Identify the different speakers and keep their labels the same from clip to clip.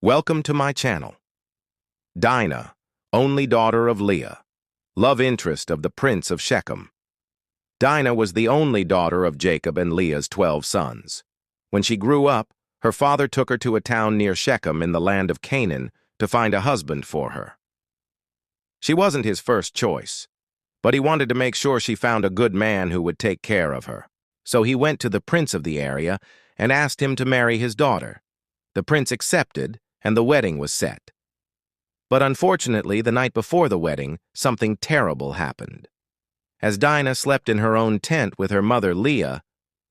Speaker 1: Welcome to my channel. Dinah, only daughter of Leah, love interest of the prince of Shechem. Dinah was the only daughter of Jacob and Leah's 12 sons. When she grew up, her father took her to a town near Shechem in the land of Canaan to find a husband for her. She wasn't his first choice, but he wanted to make sure she found a good man who would take care of her. So he went to the prince of the area and asked him to marry his daughter. The prince accepted, and the wedding was set. But unfortunately, the night before the wedding, something terrible happened. As Dinah slept in her own tent with her mother Leah,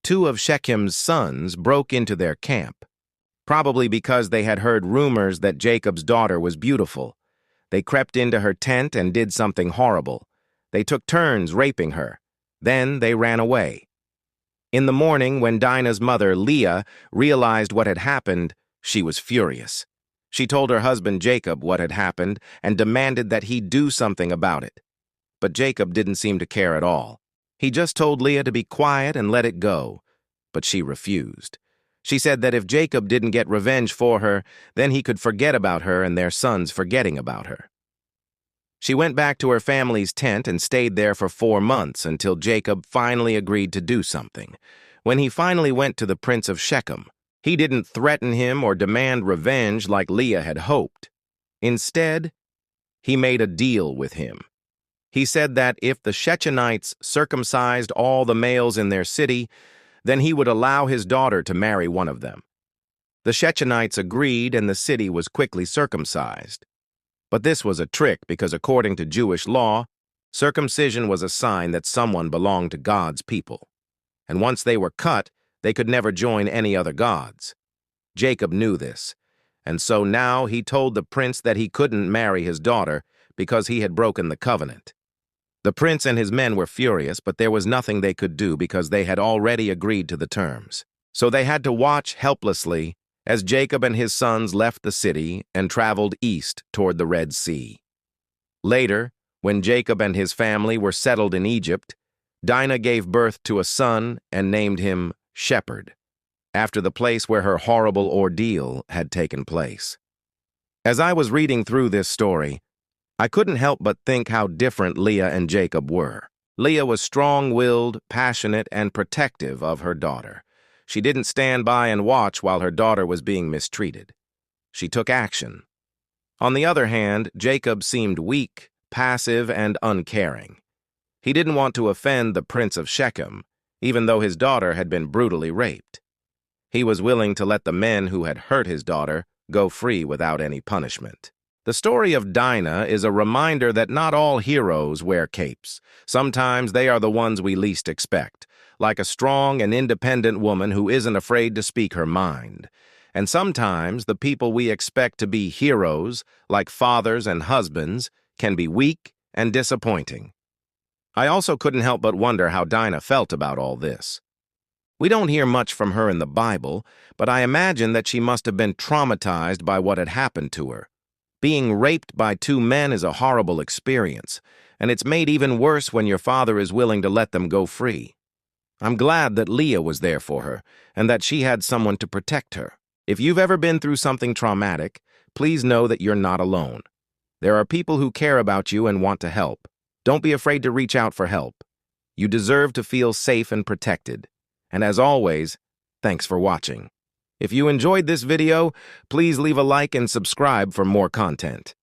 Speaker 1: 2 of Shechem's sons broke into their camp. Probably because they had heard rumors that Jacob's daughter was beautiful. They crept into her tent and did something horrible. They took turns raping her. Then they ran away. In the morning, when Dinah's mother, Leah, realized what had happened, she was furious. She told her husband Jacob what had happened and demanded that he do something about it. But Jacob didn't seem to care at all. He just told Leah to be quiet and let it go. But she refused. She said that if Jacob didn't get revenge for her, then he could forget about her and their sons forgetting about her. She went back to her family's tent and stayed there for 4 months until Jacob finally agreed to do something. When he finally went to the prince of Shechem, he didn't threaten him or demand revenge like Leah had hoped. Instead, he made a deal with him. He said that if the Shechemites circumcised all the males in their city, then he would allow his daughter to marry one of them. The Shechemites agreed, and the city was quickly circumcised. But this was a trick because according to Jewish law, circumcision was a sign that someone belonged to God's people. And once they were cut, they could never join any other gods. Jacob knew this, and so now he told the prince that he couldn't marry his daughter because he had broken the covenant. The prince and his men were furious, but there was nothing they could do because they had already agreed to the terms. So they had to watch helplessly as Jacob and his sons left the city and traveled east toward the Red Sea. Later, when Jacob and his family were settled in Egypt, Dinah gave birth to a son and named him Shepherd, after the place where her horrible ordeal had taken place. As I was reading through this story, I couldn't help but think how different Leah and Jacob were. Leah was strong-willed, passionate, and protective of her daughter. She didn't stand by and watch while her daughter was being mistreated. She took action. On the other hand, Jacob seemed weak, passive, and uncaring. He didn't want to offend the prince of Shechem, even though his daughter had been brutally raped. He was willing to let the men who had hurt his daughter go free without any punishment. The story of Dinah is a reminder that not all heroes wear capes. Sometimes they are the ones we least expect, like a strong and independent woman who isn't afraid to speak her mind. And sometimes the people we expect to be heroes, like fathers and husbands, can be weak and disappointing. I also couldn't help but wonder how Dinah felt about all this. We don't hear much from her in the Bible, but I imagine that she must have been traumatized by what had happened to her. Being raped by 2 men is a horrible experience, and it's made even worse when your father is willing to let them go free. I'm glad that Leah was there for her, and that she had someone to protect her. If you've ever been through something traumatic, please know that you're not alone. There are people who care about you and want to help. Don't be afraid to reach out for help. You deserve to feel safe and protected. And as always, thanks for watching. If you enjoyed this video, please leave a like and subscribe for more content.